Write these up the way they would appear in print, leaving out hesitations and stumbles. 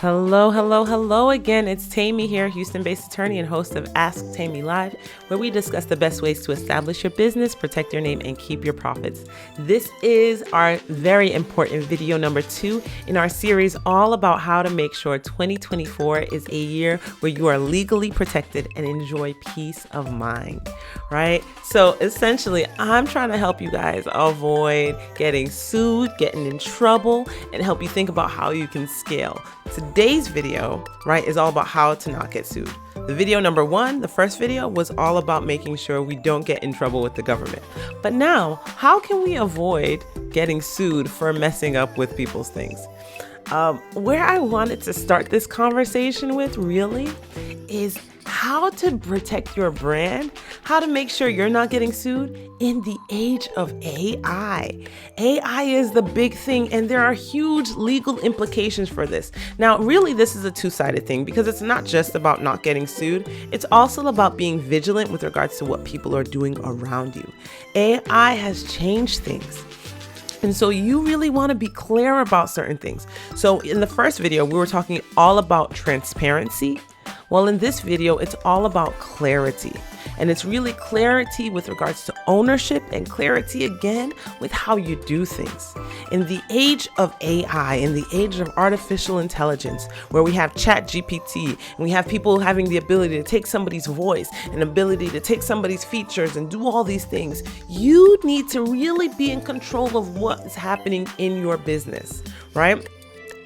Hello, hello, hello again. It's Tammy here, Houston-based attorney and host of Ask Tammy Live, where we discuss the best ways to establish your business, protect your name, and keep your profits. This is our very important video number 2 in our series all about how to make sure 2024 is a year where you are legally protected and enjoy peace of mind, right? So essentially, I'm trying to help you guys avoid getting sued, getting in trouble, and help you think about how you can scale. Today's video, right, is all about how to not get sued. The video number 1, the first video, was all about making sure we don't get in trouble with the government. But now, how can we avoid getting sued for messing up with people's things? Where I wanted to start this conversation with really is how to protect your brand, how to make sure you're not getting sued in the age of AI. AI is the big thing, and there are huge legal implications for this. Now, really, this is a two-sided thing because it's not just about not getting sued. It's also about being vigilant with regards to what people are doing around you. AI has changed things. And so you really want to be clear about certain things. So in the first video, we were talking all about transparency. Well, in this video, it's all about clarity. And it's really clarity with regards to ownership and clarity again with how you do things. In the age of AI, in the age of artificial intelligence, where we have ChatGPT and we have people having the ability to take somebody's voice and ability to take somebody's features and do all these things, you need to really be in control of what is happening in your business, right?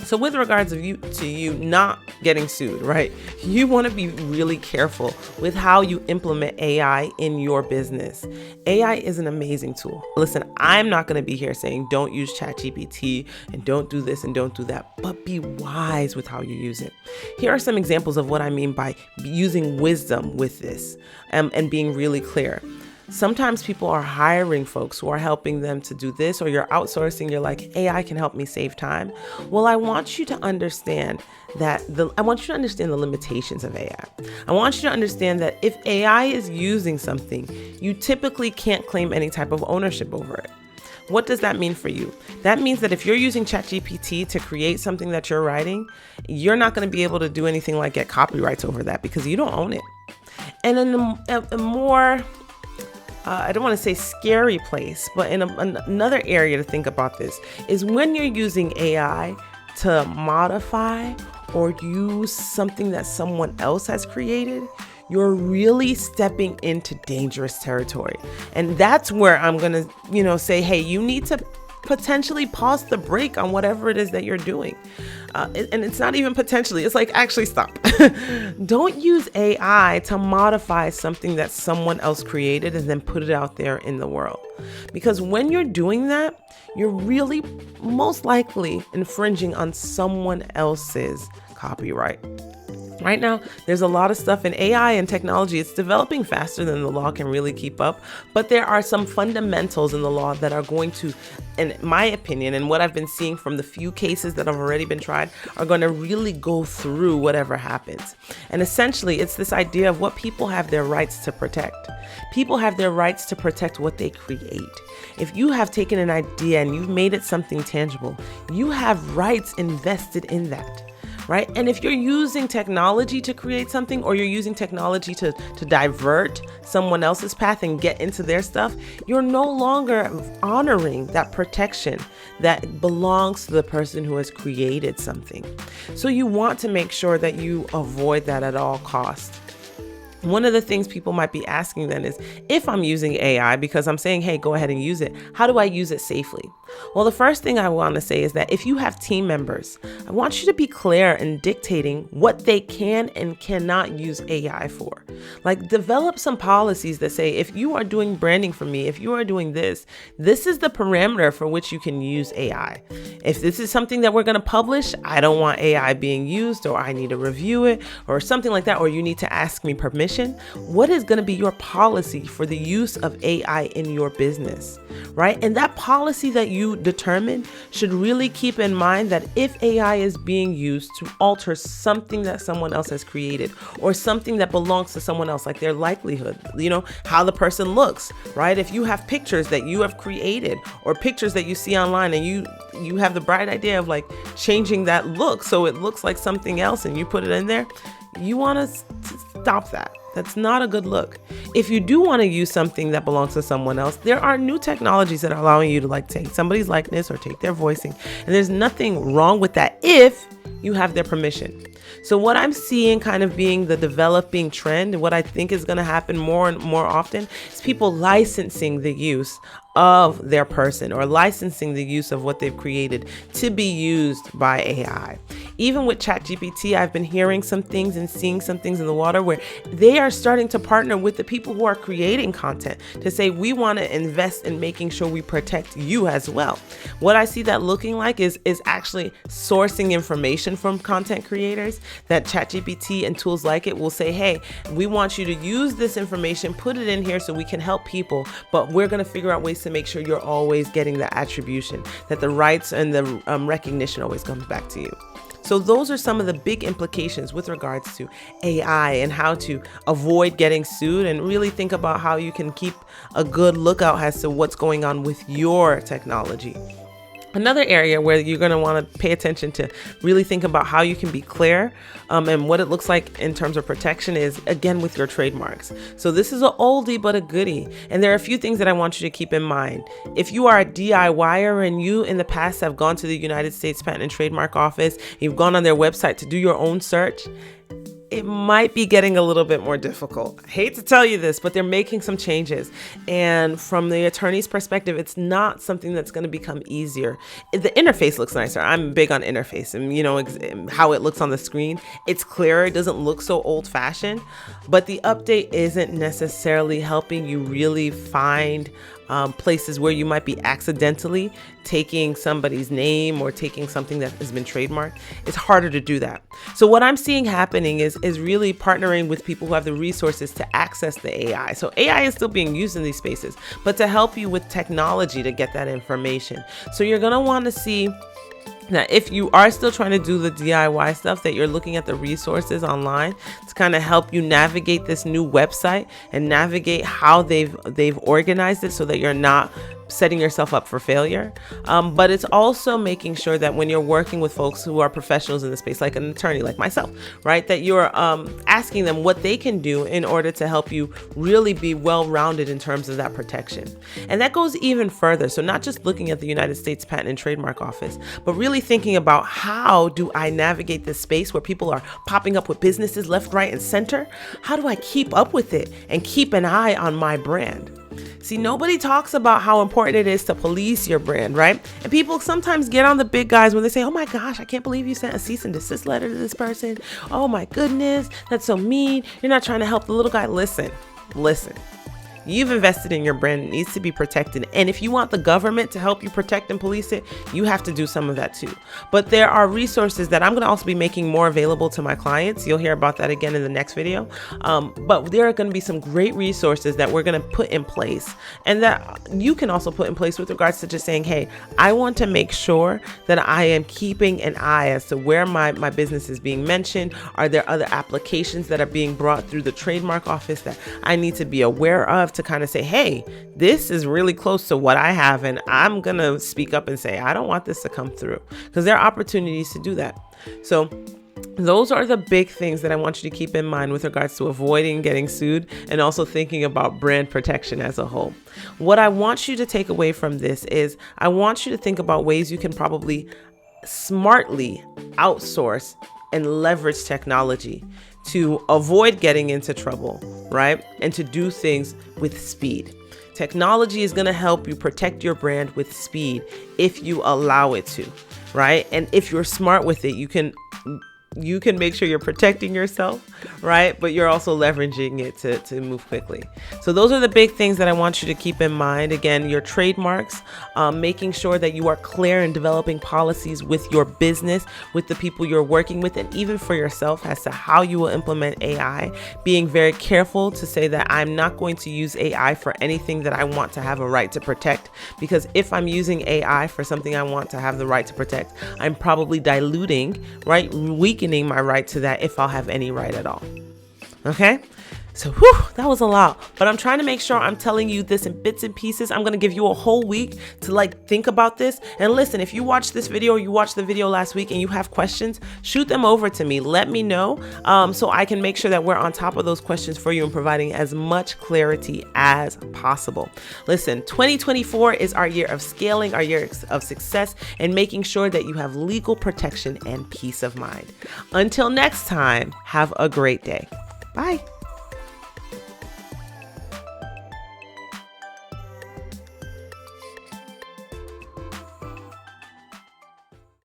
So with regards to you not getting sued, right? You want to be really careful with how you implement AI in your business. AI is an amazing tool. Listen, I'm not going to be here saying don't use ChatGPT and don't do this and don't do that, but be wise with how you use it. Here are some examples of what I mean by using wisdom with this and being really clear. Sometimes people are hiring folks who are helping them to do this, or you're outsourcing, you're like, AI can help me save time. Well, I want you to understand the limitations of AI. I want you to understand that if AI is using something, you typically can't claim any type of ownership over it. What does that mean for you? That means that if you're using ChatGPT to create something that you're writing, you're not going to be able to do anything like get copyrights over that because you don't own it. And in a more I don't want to say scary place, but in another area to think about this is when you're using AI to modify or use something that someone else has created, you're really stepping into dangerous territory. And that's where I'm going to, say, hey, you need to potentially pause the brake on whatever it is that you're doing. And it's not even potentially, it's like actually stop. Don't use AI to modify something that someone else created and then put it out there in the world. Because when you're doing that, you're really most likely infringing on someone else's copyright. Right now, there's a lot of stuff in AI and technology. It's developing faster than the law can really keep up. But there are some fundamentals in the law that are going to, in my opinion, and what I've been seeing from the few cases that have already been tried, are going to really go through whatever happens. And essentially, it's this idea of what people have their rights to protect. People have their rights to protect what they create. If you have taken an idea and you've made it something tangible, you have rights invested in that. Right? And if you're using technology to create something, or you're using technology to divert someone else's path and get into their stuff, you're no longer honoring that protection that belongs to the person who has created something. So you want to make sure that you avoid that at all costs. One of the things people might be asking then is, if I'm using AI, because I'm saying, hey, go ahead and use it, how do I use it safely? Well, the first thing I want to say is that if you have team members, I want you to be clear in dictating what they can and cannot use AI for. Like, develop some policies that say, if you are doing branding for me, if you are doing this, this is the parameter for which you can use AI. If this is something that we're going to publish, I don't want AI being used, or I need to review it, or something like that, or you need to ask me permission. What is going to be your policy for the use of AI in your business, right? And that policy that you you determine should really keep in mind that if AI is being used to alter something that someone else has created or something that belongs to someone else, like their likelihood, how the person looks, right? If you have pictures that you have created or pictures that you see online and you have the bright idea of like changing that look so it looks like something else and you put it in there, you want to stop that. That's not a good look. If you do want to use something that belongs to someone else, there are new technologies that are allowing you to like take somebody's likeness or take their voicing. And there's nothing wrong with that if you have their permission. So what I'm seeing kind of being the developing trend, and what I think is going to happen more and more often, is people licensing the use of their person or licensing the use of what they've created to be used by AI. Even with ChatGPT, I've been hearing some things and seeing some things in the water where they are starting to partner with the people who are creating content to say, we want to invest in making sure we protect you as well. What I see that looking like is actually sourcing information from content creators that ChatGPT and tools like it will say, hey, we want you to use this information, put it in here so we can help people, but we're going to figure out ways to make sure you're always getting the attribution, that the rights and the recognition always comes back to you. So those are some of the big implications with regards to AI and how to avoid getting sued, and really think about how you can keep a good lookout as to what's going on with your technology. Another area where you're going to want to pay attention to really think about how you can be clear and what it looks like in terms of protection is, again, with your trademarks. So this is an oldie but a goodie. And there are a few things that I want you to keep in mind. If you are a DIYer and you in the past have gone to the United States Patent and Trademark Office, you've gone on their website to do your own search, it might be getting a little bit more difficult. I hate to tell you this, but they're making some changes. And from the attorney's perspective, it's not something that's going to become easier. The interface looks nicer. I'm big on interface and, how it looks on the screen. It's clearer. It doesn't look so old fashioned, but the update isn't necessarily helping you really find places where you might be accidentally taking somebody's name or taking something that has been trademarked. It's harder to do that. So what I'm seeing happening is really partnering with people who have the resources to access the AI. So AI is still being used in these spaces, but to help you with technology to get that information. So you're going to want to see now, if you are still trying to do the DIY stuff, that you're looking at the resources online to kind of help you navigate this new website and navigate how they've organized it so that you're not setting yourself up for failure. But it's also making sure that when you're working with folks who are professionals in the space, like an attorney like myself, right, that you're asking them what they can do in order to help you really be well-rounded in terms of that protection. And that goes even further. So not just looking at the United States Patent and Trademark Office, but really thinking about how do I navigate this space where people are popping up with businesses left, right, and center? How do I keep up with it and keep an eye on my brand? See, nobody talks about how important it is to police your brand, right? And people sometimes get on the big guys when they say, oh my gosh, I can't believe you sent a cease and desist letter to this person. Oh my goodness, that's so mean. You're not trying to help the little guy. Listen. You've invested in your brand. It needs to be protected. And if you want the government to help you protect and police it, you have to do some of that too. But there are resources that I'm going to also be making more available to my clients. You'll hear about that again in the next video. But there are going to be some great resources that we're going to put in place and that you can also put in place with regards to just saying, hey, I want to make sure that I am keeping an eye as to where my business is being mentioned. Are there other applications that are being brought through the trademark office that I need to be aware of, to kind of say, hey, this is really close to what I have, and I'm going to speak up and say, I don't want this to come through, because there are opportunities to do that. So those are the big things that I want you to keep in mind with regards to avoiding getting sued and also thinking about brand protection as a whole. What I want you to take away from this is I want you to think about ways you can probably smartly outsource and leverage technology to avoid getting into trouble, right? And to do things with speed. Technology is going to help you protect your brand with speed if you allow it to, right? And if you're smart with it, you can you can make sure you're protecting yourself, right? But you're also leveraging it to move quickly. So those are the big things that I want you to keep in mind. Again, your trademarks, making sure that you are clear in developing policies with your business, with the people you're working with, and even for yourself as to how you will implement AI. Being very careful to say that I'm not going to use AI for anything that I want to have a right to protect, because if I'm using AI for something I want to have the right to protect, I'm probably diluting, right? Weakening my right to that if I'll have any right at all. Okay? So that was a lot, but I'm trying to make sure I'm telling you this in bits and pieces. I'm going to give you a whole week to think about this. And listen, if you watch this video or you watched the video last week and you have questions, shoot them over to me. Let me know so I can make sure that we're on top of those questions for you and providing as much clarity as possible. Listen, 2024 is our year of scaling, our year of success, and making sure that you have legal protection and peace of mind. Until next time, have a great day. Bye.